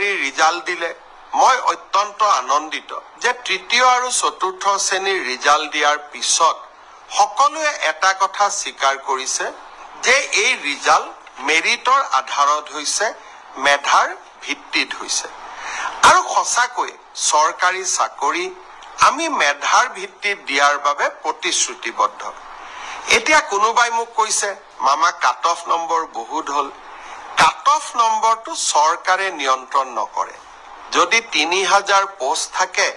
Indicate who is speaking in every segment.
Speaker 1: এডিআৰিৰ result দিলে মই অত্যন্ত আনন্দিত যে তৃতীয় আৰু চতুৰ্থ শ্ৰেণীৰ ৰিজাল্ট দিয়াৰ পিছত সকলোৱে এটা কথা স্বীকাৰ কৰিছে যে এই ৰিজাল্ট মেৰিটৰ আধাৰত হৈছে, মেধাৰ ভিত্তিত হৈছে। আৰু সঁচাকৈ চৰকাৰী চাকৰি আমি মেধাৰ ভিত্তিত দিয়াৰ বাবে প্ৰতিশ্ৰুতিবদ্ধ। এতিয়া কোনোবাই মোক কৈছে মামা কাট অফ নম্বৰ বহুত হ'ল। কাট অফ নম্বৰটো চৰকাৰে নিয়ন্ত্ৰণ নকৰে। যদি ৩০০০ পোষ্ট থাকে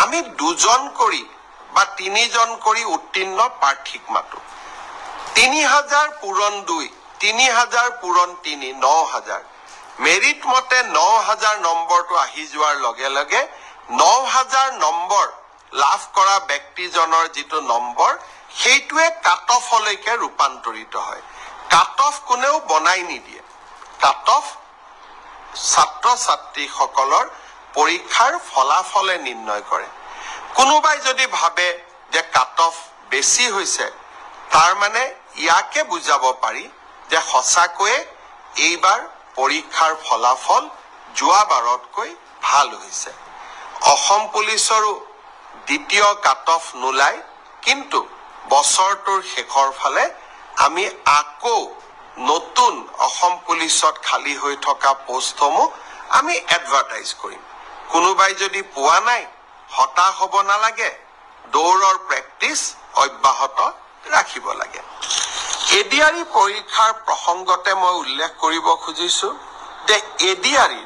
Speaker 1: আমি ২জন কৰি বা ৩জন কৰি উত্তীৰ্ণ প্ৰাৰ্থীক মাতো। ৩০০০ পূৰণ ২, ৩০০০ পূৰণ ৩, ৯০০০। মেৰিট মতে ৯০০০ নম্বৰটো আহি যোৱাৰ লগে লগে ৯০০০ নম্বৰ লাভ কৰা ব্যক্তিজনৰ যিটো নম্বৰ সেইটোৱে কাট অফলৈকে ৰূপান্তৰিত হয়। কাট অফ কোনেও বনাই নিদিয়ে। কাট অফ ছাত্ৰ ছাত্ৰীসকলৰ পৰীক্ষাৰ ফলাফলে নিৰ্ণয় কৰে। কোনোবাই যদি ভাবে যে কাট অফ বেছি হৈছে তাৰ মানে ইয়াকে বুজাব পাৰি যে সঁচাকৈয়ে এইবাৰ পৰীক্ষাৰ ফলাফল যোৱাবাৰতকৈ ভাল হৈছে। অসম পুলিচৰো দ্বিতীয় কাট অফ নোলায়, কিন্তু বছৰটোৰ শেষৰ ফালে আমি আকৌ নতুন অসম পুলিচত খালী হৈ থকা পোষ্টসমূহ আমি এডভাৰটাইজ কৰিম। কোনোবাই যদি পোৱা নাই হতাশ হ'ব নালাগে, দৌৰৰ প্ৰেক্টিচ অব্যাহত ৰাখিব লাগে। এডিআৰি পৰীক্ষাৰ প্ৰসংগতে মই উল্লেখ কৰিব খুজিছো যে এডিআৰি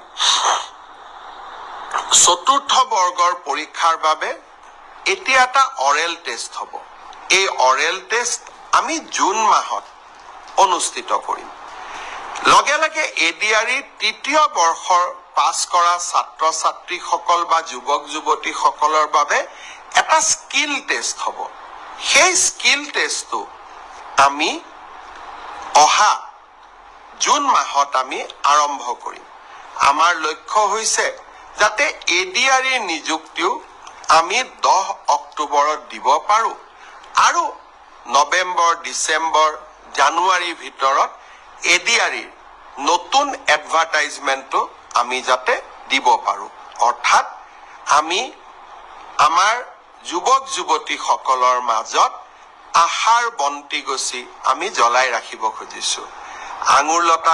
Speaker 1: চতুৰ্থ বৰ্গৰ পৰীক্ষাৰ বাবে এতিয়া এটা অৰেল টেষ্ট হ'ব। এই অৰেল টেষ্ট আমি জুন মাহত অনুষ্ঠিত কৰিম। লগে লগে এডিআৰি তৃতীয় বৰ্ষৰ পাছ কৰা ছাত্ৰ ছাত্ৰীসকল বা যুৱক যুৱতীসকলৰ বাবে এটা স্কিল টেষ্ট হ'ব। সেই স্কিল টেষ্টটো আমি অহা জুন মাহত আমি আৰম্ভ কৰিম। আমাৰ লক্ষ্য হৈছে যাতে এডিআৰিৰ নিযুক্তিও আমি 10 অক্টোবৰত দিব পাৰোঁ আৰু নৱেম্বৰ, ডিচেম্বৰ, জানুৱাৰীৰ ভিতৰত এডিআৰিৰ নতুন এডভাৰটাইজমেণ্টটো আমি যাতে দিব পাৰোঁ। অৰ্থাৎ আমি আমাৰ যুৱক যুৱতীসকলৰ মাজত আশাৰ বন্তি গছি আমি জ্বলাই ৰাখিব খুজিছোঁ। আঙুৰলতা